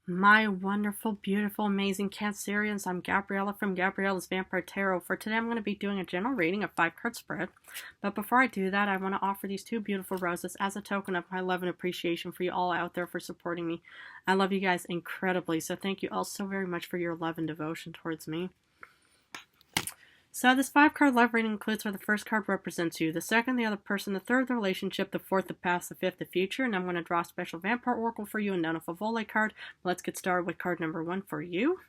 My wonderful, beautiful, amazing Cancerians. I'm Gabriella from Gabriella's Vampire Tarot. For today, I'm going to be doing a general reading, a 5-card spread. But before I do that, I want to offer these two beautiful roses as a token of my love and appreciation for you all out there for supporting me. I love you guys incredibly, so thank you all so very much for your love and devotion towards me. So this 5-card love reading includes where the first card represents you, the second the other person, the third the relationship, the fourth the past, the fifth the future, and I'm going to draw a special Vampire Oracle for you and then a Favole card. Let's get started with card number 1 for you.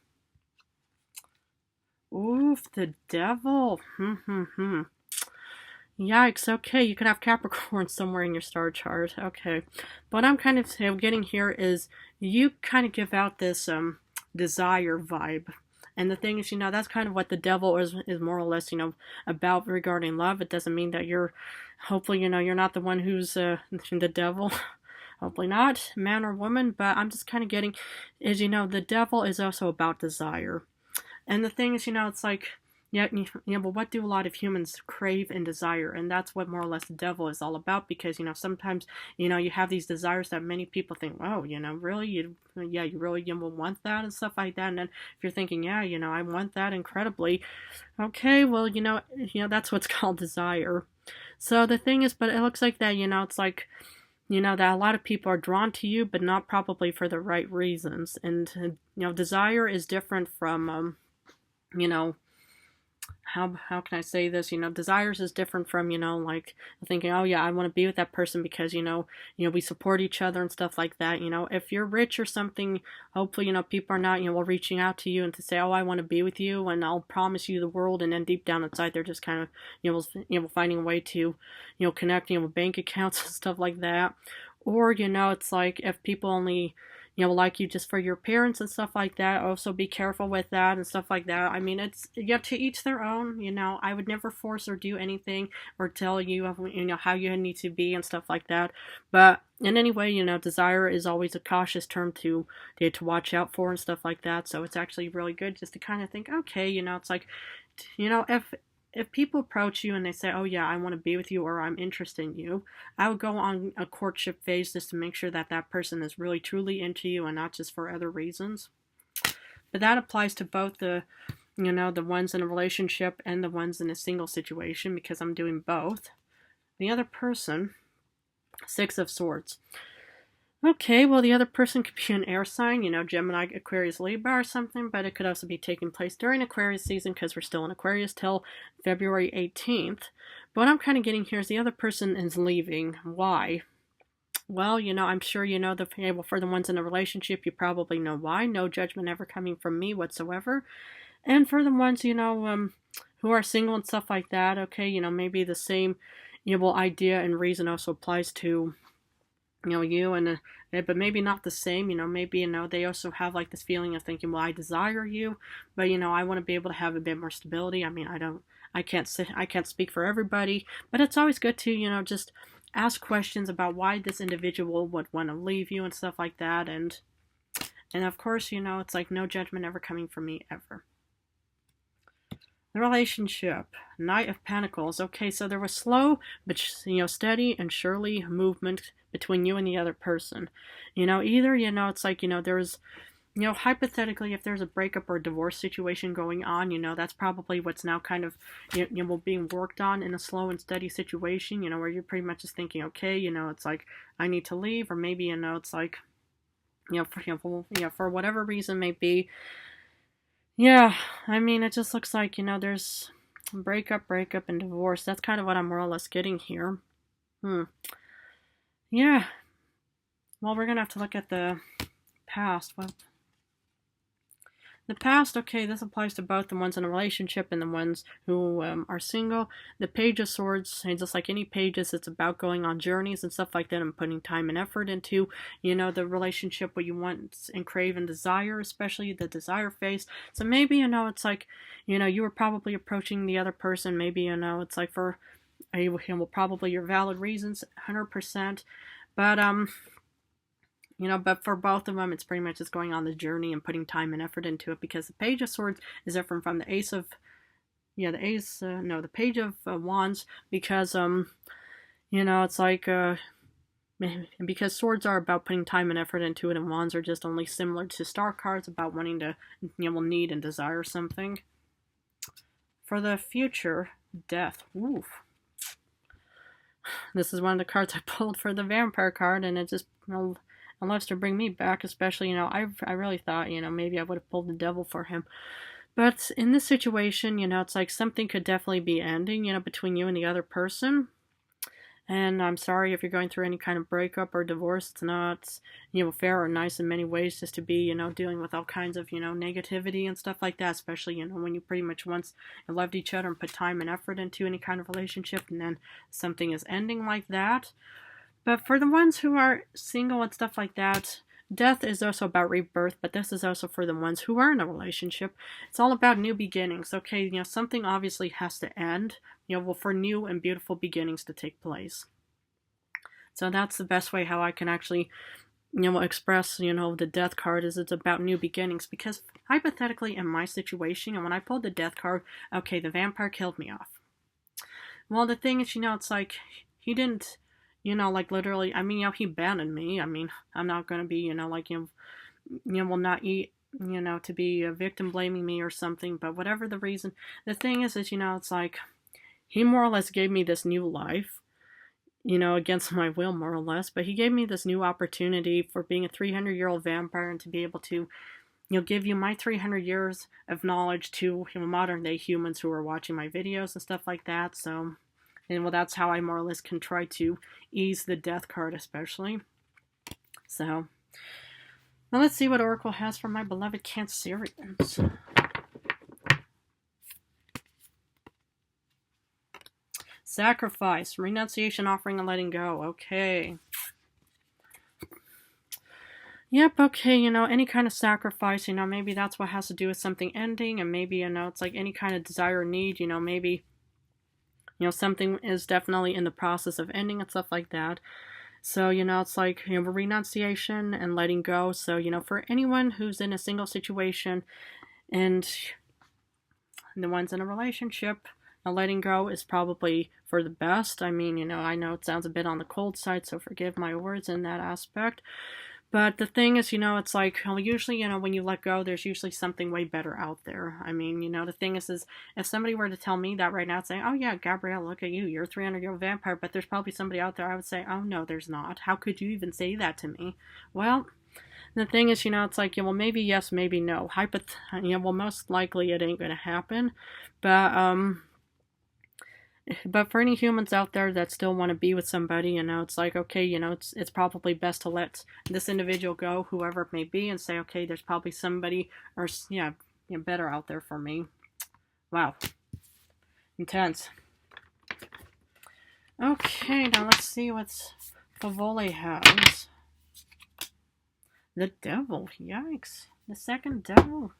Oof, the Devil. Yikes, okay, you could have Capricorn somewhere in your star chart. Okay, what I'm kind of getting here is you kind of give out this desire vibe. And the thing is, that's kind of what the Devil is more or less, about regarding love. It doesn't mean that you're, hopefully, you're not the one who's the Devil. Hopefully not, man or woman. But I'm just kind of getting, is, the Devil is also about desire. And the thing is, it's like, yeah, but what do a lot of humans crave and desire? And that's what more or less the Devil is all about, because, sometimes, you have these desires that many people think, wow, really, you really will want that and stuff like that. And then if you're thinking, yeah, I want that incredibly, okay, well, that's what's called desire. So the thing is, but it looks like that, it's like, that a lot of people are drawn to you, but not probably for the right reasons. And, desire is different from, how can I say this? Desires is different from, like thinking, oh yeah, I want to be with that person because, we support each other and stuff like that. If you're rich or something, hopefully, people are not, reaching out to you and to say, oh, I want to be with you and I'll promise you the world. And then deep down inside, they're just kind of, finding a way to, connect, with bank accounts and stuff like that. Or, it's like if people only, like you just for your appearance and stuff like that. Also be careful with that and stuff like that. I mean, it's, to each their own, I would never force or do anything or tell you, how you need to be and stuff like that. But in any way, desire is always a cautious term to watch out for and stuff like that. So it's actually really good just to kind of think, okay, it's like, if people approach you and they say, oh yeah, I want to be with you or I'm interested in you, I would go on a courtship phase just to make sure that that person is really truly into you and not just for other reasons. But that applies to both the ones in a relationship and the ones in a single situation, because I'm doing both. The other person, 6 of Swords. Okay, well, the other person could be an air sign, Gemini, Aquarius, Libra or something, but it could also be taking place during Aquarius season because we're still in Aquarius till February 18th. But what I'm kind of getting here is the other person is leaving. Why? Well, I'm sure for the ones in a relationship, you probably know why. No judgment ever coming from me whatsoever. And for the ones, who are single and stuff like that, okay, maybe the same, idea and reason also applies to you and but maybe not the same. Maybe they also have like this feeling of thinking, well, I desire you, but I want to be able to have a bit more stability. I mean, I can't speak for everybody, but it's always good to just ask questions about why this individual would want to leave you and stuff like that. And of course, it's like no judgment ever coming from me ever. The relationship, Knight of Pentacles. Okay, so there was slow but steady and surely movement between you and the other person. Either it's like there's hypothetically, if there's a breakup or a divorce situation going on, that's probably what's now kind of being worked on in a slow and steady situation. Where you're pretty much just thinking, okay, it's like I need to leave, or maybe it's like for whatever reason may be. Yeah, I mean, it just looks like, there's breakup, and divorce. That's kind of what I'm more or less getting here. Yeah. Well, we're going to have to look at the past. Well, the past, okay, this applies to both the ones in a relationship and the ones who are single. The Page of Swords, just like any pages, it's about going on journeys and stuff like that and putting time and effort into, the relationship, what you want and crave and desire, especially the desire phase. So maybe, it's like, you were probably approaching the other person. Maybe, it's like for, probably your valid reasons, 100%. But, but for both of them, it's pretty much just going on the journey and putting time and effort into it, because the Page of Swords is different from the the Page of Wands, because, it's like, And because swords are about putting time and effort into it, and wands are just only similar to star cards about wanting to, need and desire something. For the future, death. Oof. This is one of the cards I pulled for the vampire card, and it just loves to bring me back. Especially, I really thought, maybe I would have pulled the devil for him. But in this situation, it's like something could definitely be ending, between you and the other person. And I'm sorry if you're going through any kind of breakup or divorce. It's not, fair or nice in many ways just to be, dealing with all kinds of, negativity and stuff like that. Especially, when you pretty much once loved each other and put time and effort into any kind of relationship, and then something is ending like that. But for the ones who are single and stuff like that, death is also about rebirth, but this is also for the ones who are in a relationship. It's all about new beginnings. Okay, something obviously has to end, for new and beautiful beginnings to take place. So that's the best way how I can actually, express, the death card is it's about new beginnings. Because hypothetically, in my situation, and when I pulled the death card, okay, the vampire killed me off. Well, the thing is, it's like, he didn't, like literally, I mean, he abandoned me. I mean, I'm not going to be, like, will not eat, to be a victim blaming me or something, but whatever the reason, the thing is, it's like, he more or less gave me this new life, against my will, more or less, but he gave me this new opportunity for being a 300-year-old vampire and to be able to, give you my 300 years of knowledge to, modern day humans who are watching my videos and stuff like that. So, and well, that's how I more or less can try to ease the death card, especially. So, now let's see what Oracle has for my beloved Cancerians. Sacrifice, renunciation, offering, and letting go. Okay. Yep, okay, any kind of sacrifice, maybe that's what has to do with something ending, and maybe, it's like any kind of desire or need, maybe, something is definitely in the process of ending and stuff like that. So, it's like, renunciation and letting go. So, for anyone who's in a single situation and the ones in a relationship, letting go is probably for the best. I mean, I know it sounds a bit on the cold side, so forgive my words in that aspect. But the thing is, it's like, usually, when you let go, there's usually something way better out there. I mean, the thing is if somebody were to tell me that right now, saying, oh yeah, Gabrielle, look at you, you're a 300-year-old vampire, but there's probably somebody out there, I would say, oh no, there's not. How could you even say that to me? Well, the thing is, it's like, well, maybe yes, maybe no. Well, most likely it ain't gonna happen. But for any humans out there that still want to be with somebody, it's like, okay, it's probably best to let this individual go, whoever it may be, and say, okay, there's probably somebody, or, better out there for me. Wow. Intense. Okay, now let's see what Favole has. The devil. Yikes. The second devil.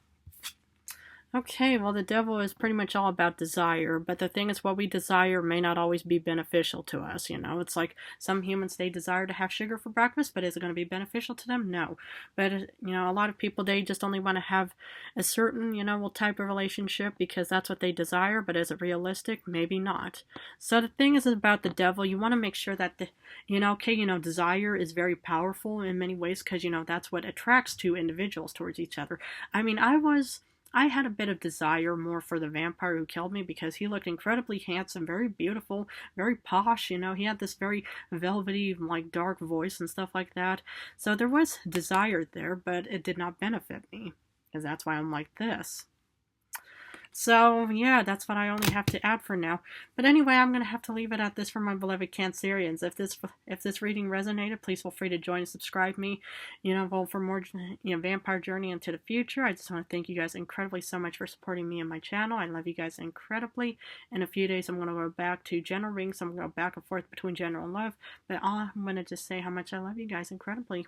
Okay, well, the devil is pretty much all about desire, but the thing is, what we desire may not always be beneficial to us, It's like some humans, they desire to have sugar for breakfast, but is it going to be beneficial to them? No. But, a lot of people, they just only want to have a certain, type of relationship because that's what they desire, but is it realistic? Maybe not. So the thing is about the devil, you want to make sure that, desire is very powerful in many ways because, that's what attracts two individuals towards each other. I mean, I had a bit of desire more for the vampire who killed me because he looked incredibly handsome, very beautiful, very posh, he had this very velvety, like, dark voice and stuff like that. So there was desire there, but it did not benefit me, because that's why I'm like this. So, yeah, that's what I only have to add for now. But anyway, I'm going to have to leave it at this for my beloved Cancerians. If this reading resonated, please feel free to join and subscribe me, for more, Vampire Journey into the future. I just want to thank you guys incredibly so much for supporting me and my channel. I love you guys incredibly. In a few days, I'm going to go back to general readings. I'm going to go back and forth between general and love. But I'm going to just say how much I love you guys incredibly.